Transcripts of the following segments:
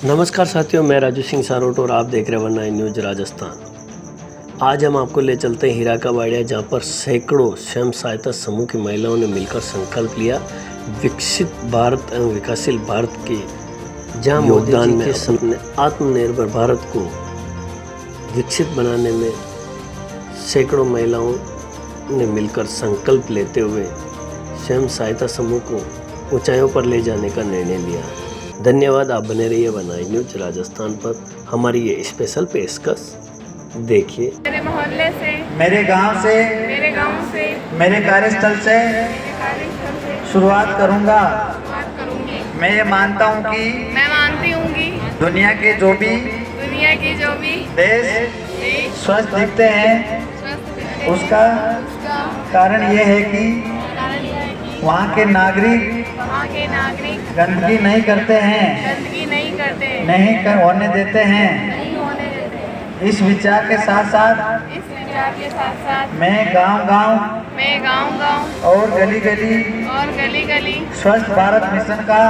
नमस्कार साथियों, मैं राजू सिंह सारोट और आप देख रहे हैं वन न्यूज राजस्थान। आज हम आपको ले चलते हैं हीरा का बाड़िया, जहाँ पर सैकड़ों स्वयं सहायता समूह की महिलाओं ने मिलकर संकल्प लिया विकसित भारत एवं विकासशील भारत के, जहाँ योगदान में अपने आत्मनिर्भर भारत को विकसित बनाने में सैकड़ों महिलाओं ने मिलकर संकल्प लेते हुए स्वयं सहायता समूह को ऊंचाइयों पर ले जाने का निर्णय लिया। धन्यवाद। आप बने रहिए वन न्यूज राजस्थान पर। हमारी ये स्पेशल पेशकश देखिए। मेरे मोहल्ले से, मेरे गांव से, मेरे कार्यस्थल से शुरुआत करूंगा। मैं ये मानता हूं कि मैं मानती हूँ कि दुनिया के जो भी देश स्वस्थ दिखते हैं, उसका कारण ये है कि वहाँ के नागरिक गंदगी नहीं करते हैं, नहीं होने देते हैं। इस विचार के साथ साथ मैं गांव और गली गली स्वच्छ भारत मिशन का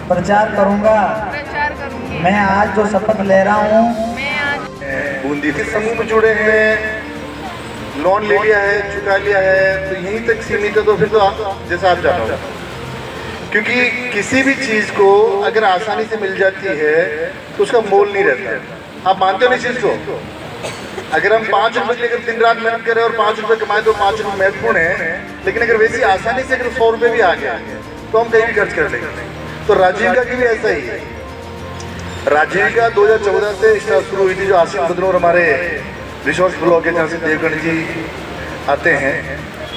प्रचार करूंगा। मैं आज जो शपथ ले रहा हूँ, बूंदी के समूह में जुड़े हैं, लोन ले लिया है, चुका लिया है, तो यहीं तक सीमित है। तो फिर तो जैसा आप जानो, क्योंकि किसी भी चीज़ को अगर आसानी से मिल जाती है तो उसका मोल नहीं रहता। आप मानते हो ना इस चीज़ को? अगर हम 5 रुपये लेकर दिन रात मेहनत करें और 5 रुपये कमाए तो 5 रुपये महत्वपूर्ण है, लेकिन अगर वैसी आसानी से अगर 100 रुपये भी आ गया तो हम कहीं भी खर्च कर लेंगे। तो राजीविका की भी ऐसा ही है। राजीविका 2014 से शुरू हुई थी, जो आसिम बदनौर हमारे रिसोर्स ब्लॉक है, जहाँ से देवगढ़ जी आते हैं।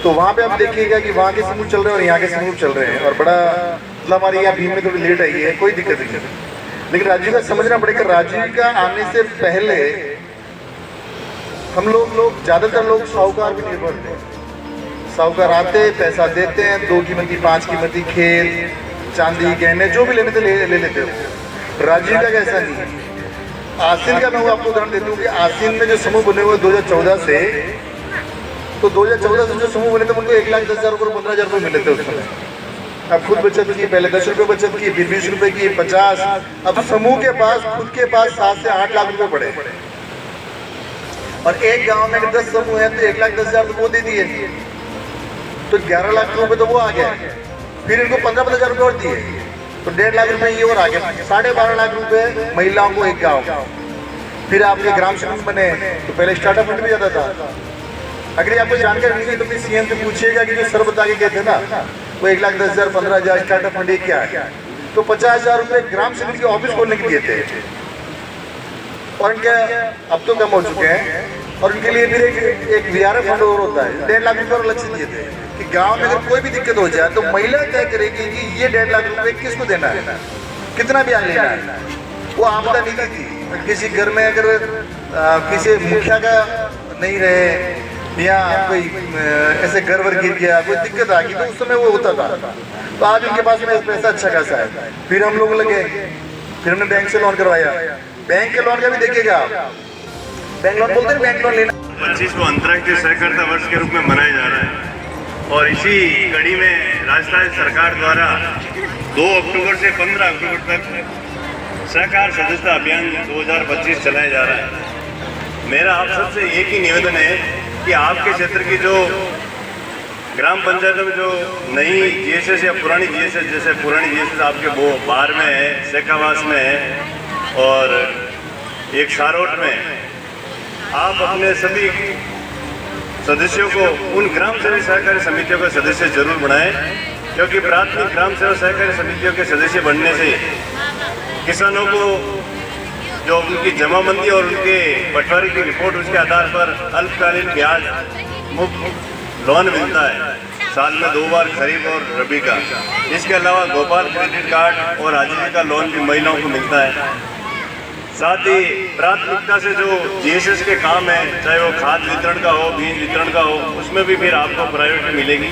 तो वहाँ पे आप देखिएगा कि वहाँ के समूह चल रहे हैं और यहाँ के समूह चल रहे हैं, और बड़ा मतलब हमारी यहाँ भीम में थोड़ी लेट आई है, कोई दिक्कत नहीं। लेकिन राजीविका समझना पड़ेगा, राजीविका आने से पहले हम लोग ज़्यादातर लोग साहूकार भी निर्भर थे। साहूकार आते, पैसा देते हैं, 2 कीमती 5 कीमती खेत, चांदी, गहने जो भी लेने थे ले लेते हो। राजीविका का ऐसा नहीं है। आसिन का मैं आपको उदाहरण देता हूँ कि आसिन में जो समूह बने हुए 2014 से, तो 2014 से जो समूह बने थे उनको 1,10,000 रुपये 15,000 रुपये मिले थे उस समय। अब खुद बचत की, पहले 10 रुपये बचत की, फिर 20 रुपये की, 50। अब समूह के पास, खुद के पास 7 से 8 लाख रुपये पड़े, और एक गांव में 10 समूह है तो 1,10,000 तो वो दे दिए, तो 11 लाख रुपये तो वो आ गया। फिर इनको 15,000 रुपये और दिए, तो 1.5 लाख रुपये ये और आ गया, 12.5 लाख रुपये महिलाओं को एक गाँव। फिर आपके ग्राम समूह बने, तो पहले स्टार्टअप फंड भी जाता था। अगर आपको जानकारी नहीं है तो फिर सीएम से पूछिएगा कि जो सर बता के गए थे ना, वो 1,10,000 15,000 स्टार्टअप फंड क्या है, तो 50,000 रुपये ग्राम समिति के ऑफिस खोलने के लिए थे, और इनके अब तो कम हो चुके हैं। और उनके लिए फिर एक वीआरएफ फंड और होता है, 1.5 लाख रुपये और अलग से दिए थे कि गांव में अगर कोई भी दिक्कत हो जाए तो महिला तय करेगी कि ये 1.5 लाख रुपये किसको देना है, कितना ब्याज लेना है। वो आपदा निधि थी। किसी घर में अगर किसी मुखिया का नहीं रहे या कोई ऐसे घर वर गिर गया, कोई दिक्कत आ गई, तो उस समय वो होता था। तो आज उनके पास में पैसा अच्छा खासा है। फिर हम लोग लगे, फिर हमने बैंक से लोन करवाया। बैंक के लोन का भी देखिएगा, बैंक लोन बोलते हैं, बैंक लोन लेना। 25 को अंतर्राष्ट्रीय सहकारिता वर्ष के रूप में मनाया जा रहा है, और इसी कड़ी में राजस्थान सरकार द्वारा 2 अक्टूबर से 15 अक्टूबर तक सहकार सदस्यता अभियान 2025 चलाया जा रहा है। मेरा आप सबसे एक ही निवेदन है कि आपके क्षेत्र की जो ग्राम पंचायतों में जो नई जीएसएस या पुरानी जीएसएस, जैसे पुरानी जीएसएस आपके वो बाहर में है, शेखावास में है और एक सारोट में, आप अपने सभी सदस्यों को उन ग्राम सेवा सहकारी समितियों के सदस्य जरूर बनाएं, क्योंकि प्राथमिक ग्राम सेवा सहकारी समितियों के सदस्य बनने से किसानों को जो उनकी जमाबंदी और उनके बंटवारे की रिपोर्ट, उसके आधार पर अल्पकालीन ब्याज मुफ्त लोन मिलता है, साल में 2 बार खरीफ और रबी का। इसके अलावा गोपाल क्रेडिट कार्ड और आजीविका लोन भी महिलाओं को मिलता है। साथ ही प्राथमिकता से जो जीएसएस के काम है, चाहे वो खाद वितरण का हो, बीज वितरण का हो, उसमें भी फिर आपको प्रायोरिटी मिलेगी।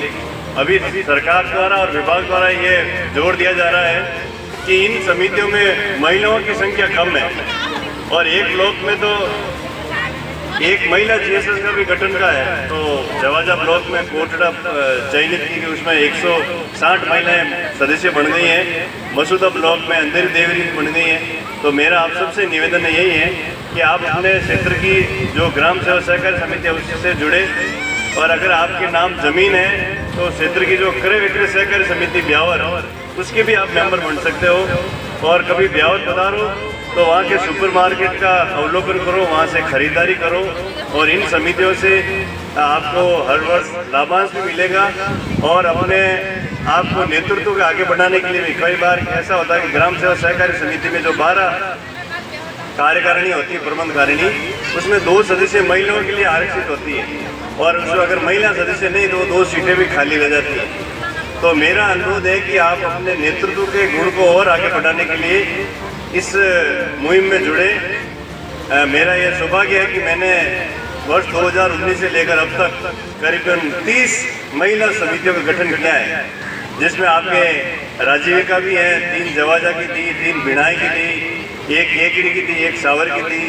अभी सरकार द्वारा और विभाग द्वारा ये जोर दिया जा रहा है कि इन समितियों में महिलाओं की संख्या कम है, और एक ब्लॉक में तो एक महिला जीएसएस का भी गठन का है। तो जवाजा ब्लॉक में कोटड़ा चयनित की गई, उसमें 160 महिलाएं सदस्य बन गई हैं। मसूदा ब्लॉक में अंधेरी देवरी बन गई हैं। तो मेरा आप सबसे निवेदन यही है कि आप अपने क्षेत्र की जो ग्राम सेवा सहकारी समिति है उससे जुड़े, और अगर आपके नाम जमीन है तो क्षेत्र की जो क्रय विक्रय सहकारी समिति ब्यावर उसके भी आप मेंबर बन सकते हो। और कभी ब्यावर पधारो तो वहाँ के सुपरमार्केट का अवलोकन करो, वहाँ से खरीदारी करो, और इन समितियों से आपको हर वर्ष लाभांश भी मिलेगा। और अपने आपको नेतृत्व के आगे बढ़ाने के लिए भी कई बार ऐसा होता है कि ग्राम सेवा सहकारी समिति में जो 12 कार्यकारिणी होती है, प्रबंधकारिणी, उसमें 2 सदस्य महिलाओं के लिए आरक्षित होती है, और उसमें अगर महिला सदस्य नहीं तो 2 सीटें भी खाली रह जाती हैं। तो मेरा अनुरोध है कि आप अपने नेतृत्व के गुण को और आगे बढ़ाने के लिए इस मुहिम में जुड़े। मेरा यह सौभाग्य है कि मैंने वर्ष 2019 से लेकर अब तक करीबन 30 महिला समितियों का गठन किया है, जिसमें आपके राजीविका भी है, 3 जवाजा की थी, 3 भिणाई की थी, 1 केकड़ी की थी, 1 सावर की थी,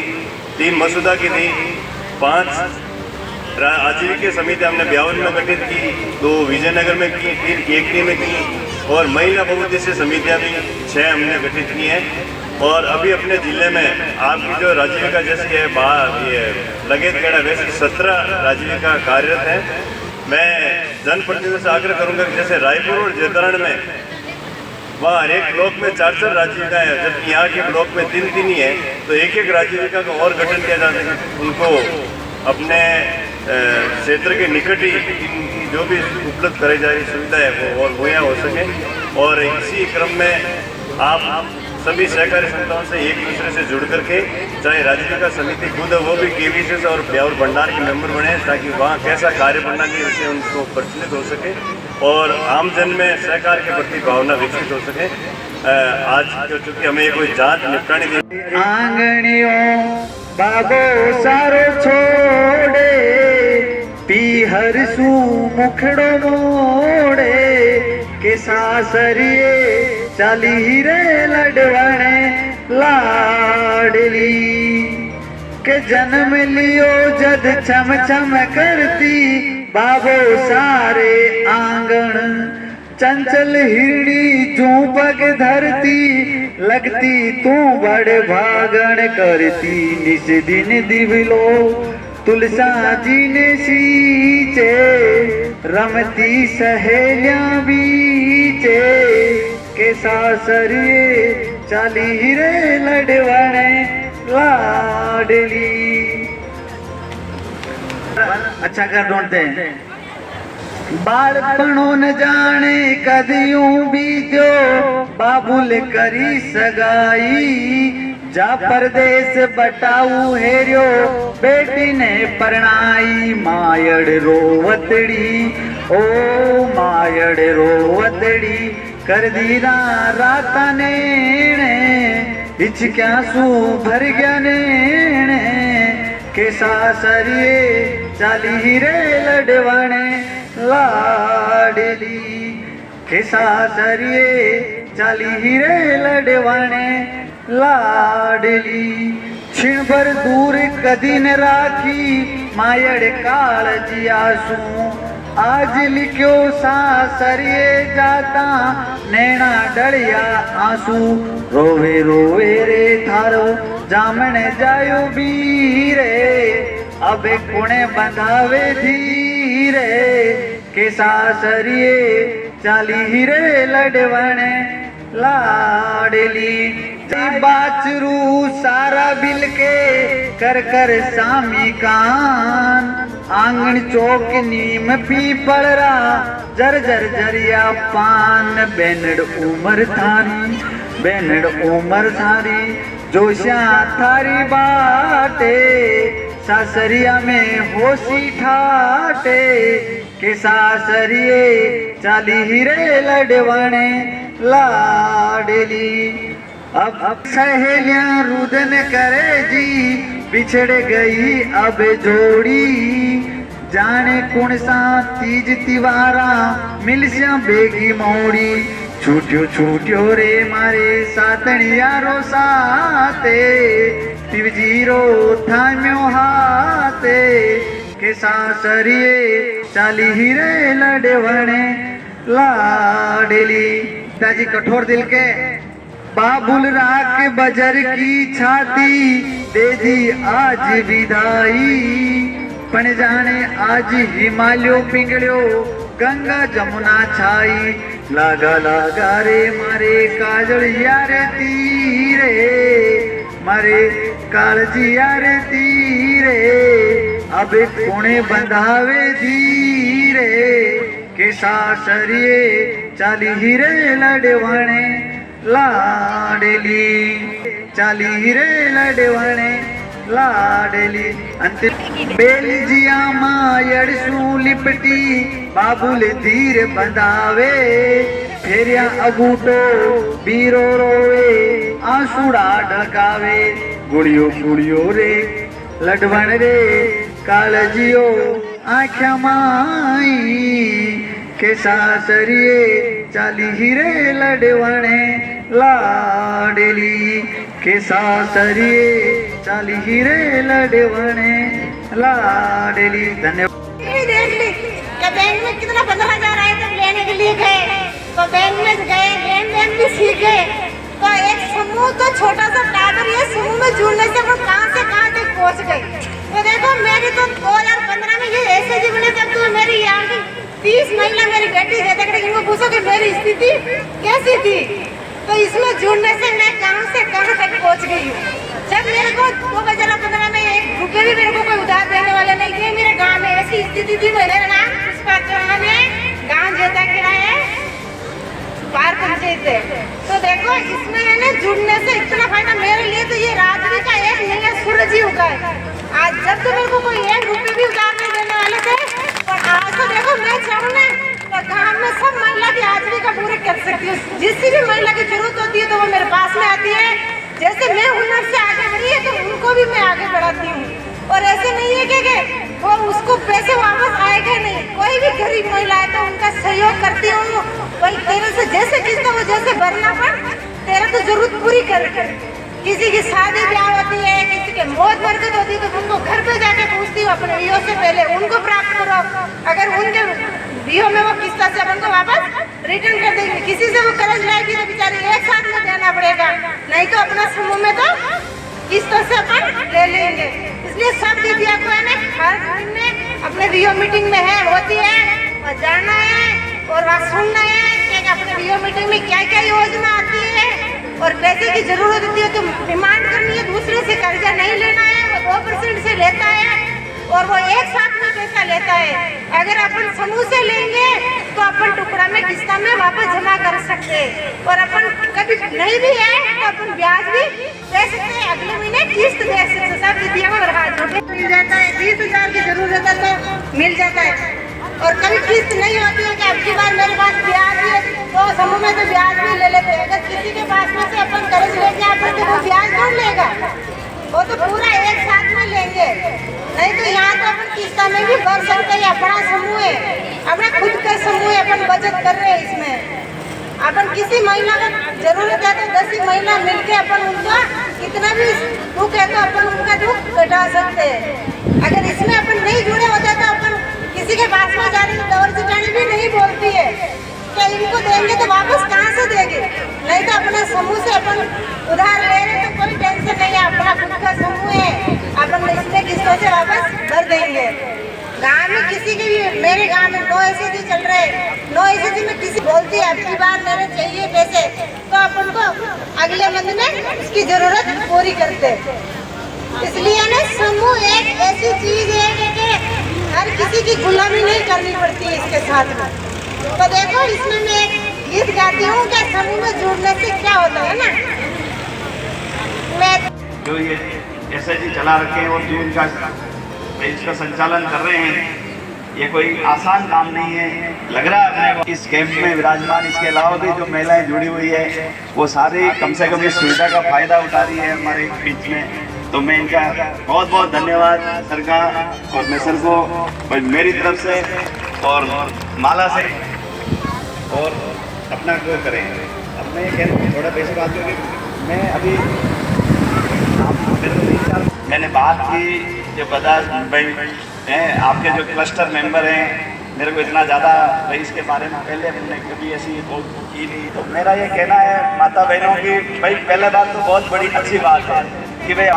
3 मसूदा की थी, 5 आजीविका समिति हमने ब्यावर में गठित की, 2 विजयनगर में की, 3 केकड़ी में की, और महिला बहुउद्देशीय समितियाँ भी 6 हमने गठित की हैं। और अभी अपने ज़िले में आपकी जो राजीविका जैसी है ये लगेतखेड़ा वैसी 17 राजीविका कार्यरत है। मैं जनप्रतिनिधियों से आग्रह करूँगा कि जैसे रायपुर और जैतरण में वहाँ हर एक ब्लॉक में 4-4 राजीविका है, जबकि यहाँ के ब्लॉक में 3-3 ही है। तो एक राजीविका का और गठन किया जा सके, उनको अपने क्षेत्र के निकट ही इनकी जो भी उपलब्ध कराई जा रही सुविधा है वो और मुहैया हो सके। और इसी क्रम में आप सभी सहकारी संस्थाओं से एक दूसरे से जुड़ करके, चाहे राजीविका समिति खुद है वो भी केवीसी और ब्यावर भंडार के मेंबर बने, ताकि वहाँ कैसा कार्य प्रणाली उससे उनको प्रचलित हो सके और आमजन में सहकार के प्रति भावना विकसित हो सके। आज चूँकि हमें कोई जांच निपटाने की आंगणियों बाबो सारो छोड़े पीहर सू मुखड़ो मोड़े के सासरिए चाली रे लडवणे लाडली के जन्म लियो जद छम छम करती बाबो सारे आंगन चंचल हिरणी जू पग धरती लगती तू बड़े भागण करती निस दिन दिवलो तुलसा जी ने सींचे रमती सहेलियां बीचे के सासरिए चाली रे लडवणे लाडली। अच्छा कर ढूंढते हैं। बालपणों न जाने कदियों बीत्यो बाबुल करी सगाई जा परदेस बटाऊ हेरियो बेटी ने परणाई मायड़ रोवतड़ी ओ मायड़ रोवतड़ी कर दीरा राता नेणे हिचक्या सू भर गया नेणे के सासरिए चाली रे लडवणे लाडली के सासरिए चाली रे लडवणे लाडली क्षण भर दूर कदी न राखी मायड़ काल जियासू आज लिख्यो सासरिए जाता नैना डलिया आंसू रोवे रोवे रे थारो जामने जायो बीरे अबे कुणे बंधावे धीरे के सासरिए चाली रे लडवणे लाडली बाचरू सारा बिल के कर कर सामी कान आंगन चौक नीम पीपलरा जर जर जरिया पान बेनड़ उमर थारी जोशिया थारी बाटे सासरिया में होशी ठाटे के सासरिए चाली रे लडवणे लाडली। अब सहेलियां रुदन करे जी बिछड़ गई अब जोड़ी जाने कुण सा तीज तिवारा मिलसिया बेगी मोड़ी छूट्यो छूट्यो रे मारे सातणियारो साते तिवजीरो थाम्यो हाथे के सासरिए चाली हीरे लड़वणे लाडली। पिताजी कठोर दिल के बाबुल राख बजर की छाती दे दी आज विदाई। पण जाने आज हिमालयो पिंगळ्यो गंगा जमुना छाई। लागा लागा रे मारे काजळिया रे तीरे मारे काळजिया रे तीरे अब कोणे बंधावे धीरे के सासरिए चाली हीरे लड़वणे लाडली चाली हीरे लड़वणे लाडली। अंतिम बेलजिया मायड़सू लिपटी बाबुल धीर बंधावे फेरिया अबूटो बीरो रोवे आंसुड़ा ढकावे। गुड़ियो गुड़ियो रे लडवण रे कालजियो आख्या माई के सासरिए चाली हीरे लडवणे लाडली के सासरिए चाली हीरे लडवणे लाडली। धन्यवाद। देख ली कि बैंक में कितना 15,000 आए थे लेने के लिए गए तो बैंक में गए लेन देन भी सीख गए। तो एक समूह तो छोटा सा टावर ये समूह में जुड़ने से वो कहां से कहां तक पहुंच गए। तो देखो मेरी तो 2015 में ये एसएजी बने तब तो मेरी यहाँ की 30 महिला मेरी बेटी है तक इनको पूछो कि मेरी स्थिति कैसी थी। तो इसमें जुड़ने से मैं कहां से कहां तक पहुंच गई हूँ। जब मेरे को 2015 में 1 रुपये भी मेरे को कोई उधार देने वाले नहीं थे। मेरे गांव में ऐसी स्थिति थी। मेरा नाम पुष्पा चौहान है, गांव जेता किला है, पार पंचायत है। तो देखो इसमें मैंने जुड़ने से इतना फायदा मेरे लिए तो ये राजवी का एक नया सूरज ही उगा है। आज जब तो मेरे को कोई 1 रुपये भी उधार नहीं देने वाले थे और आज तो देखो मैं चाहूँ ना तो गाँव में सब महिला की हाजिरी का पूरे कर सकती हूँ। जिसकी भी महिला की जरूरत होती है तो वो मेरे पास में आती है। जैसे मैं हुनर से आगे बढ़ी है तो उनको भी मैं आगे बढ़ाती हूँ। और ऐसे नहीं है कि वो उसको पैसे वापस आएगा नहीं। कोई भी गरीब महिला है तो उनका सहयोग करती हूँ। भाई तेरे से जैसे किसका वो जैसे भरना पड़ तेरा तो जरूरत पूरी कर। किसी की शादी ब्याह होती है, किसी के मौत बरकत होती है तो उनको घर पे जाके पूछती हूँ अपने वियो से पहले उनको प्राप्त करो। अगर उनके वियो में वो किस्ता से अपन को वापस रिटर्न कर देंगे। किसी से वो कर्ज लाएगी तो बेचारी एक साथ में देना पड़ेगा, नहीं तो अपना समूह में तो किस्तों से अपन ले लेंगे। इसलिए सब दीदिया को है ना हर महीने अपने वियो मीटिंग में है होती है और जाना है और वहाँ सुनना है कि अपने वियो मीटिंग में क्या क्या योजना आती है और पैसे की जरूरत होती है तो डिमांड करनी है। दूसरे से कर्जा नहीं लेना है, वो 2% से लेता है और वो एक साथ में पैसा लेता है। अगर अपन समूह से लेंगे तो अपन टुकड़ा में किस्ता में वापस जमा कर सकते हैं और अपन कभी नहीं भी है तो अपन ब्याज भी दे सकते हैं, अगले महीने किस्त दे सकते। सब दीदियों को मिल जाता है। 20,000 की जरूरत है तो मिल जाता है और कभी किस्त नहीं होती है कि अब की बार मेरे पास ब्याज है तो समूह में तो ब्याज भी ले लेते हैं। अगर किसी के पास में से अपन कर्ज लेके आते तो वो ब्याज कौन लेगा, वो तो पूरा एक साथ में लेंगे। नहीं तो यहाँ तो अपन किस्ता में भी भर सकते हैं। अपना समूह है, अपना खुद का समूह है, अपन बचत कर रहे हैं इसमें। अपन किसी महिला का जरूरत है तो 10 महिला मिलके अपन उनका कितना भी दुख है तो अपन उनका दुख घटा सकते हैं। अगर इसमें अपन नहीं जुड़े होते तो अपन किसी के पास में जाने तो दौर जिटानी भी नहीं बोलती है कि इनको देंगे तो वापस कहाँ से देंगे। नहीं तो अपना समूह से अपन उधार ले रहे तो कोई टेंशन नहीं है, अपना खुद का समूह है, अपन इसमें किस्तों से वापस भर देंगे। गांव में किसी के भी मेरे गांव में 9 एसएजी चल रहे हैं। 9 एसएजी में किसी बोलती है अब की बार मेरे चाहिए पैसे तो अपन को अगले मंथ में उसकी जरूरत पूरी करते। इसलिए ना समूह एक ऐसी चीज है कि हर किसी की गुलामी नहीं करनी पड़ती है इसके साथ में। तो देखो इसमें मैं एक गीत गाती हूँ कि समूह में जुड़ने से क्या होता है ना। मैं जो ये एसएजी चला रखे हैं और जो इनका इसका संचालन कर रहे हैं ये कोई आसान काम नहीं है। लग रहा है अपने को इस कैंप में विराजमान इसके अलावा भी जो महिलाएं जुड़ी हुई है वो सारी कम से कम इस सुविधा का फायदा उठा रही है हमारे बीच में। तो मैं इनका बहुत बहुत धन्यवाद सर का और मैं सर को मेरी तरफ से और माला से और अपना वो करें। अब मैं ये कह रहा हूँ थोड़ा बेसिक बात क्योंकि मैं अभी मैंने बात की जो बजाज भाई हैं आपके जो क्लस्टर मेंबर हैं, मेरे को इतना ज़्यादा भाई इसके बारे में पहले हमने कभी ऐसी बात की नहीं। तो मेरा ये कहना है माता बहनों की, भाई पहले बात तो बहुत बड़ी अच्छी बात है कि भाई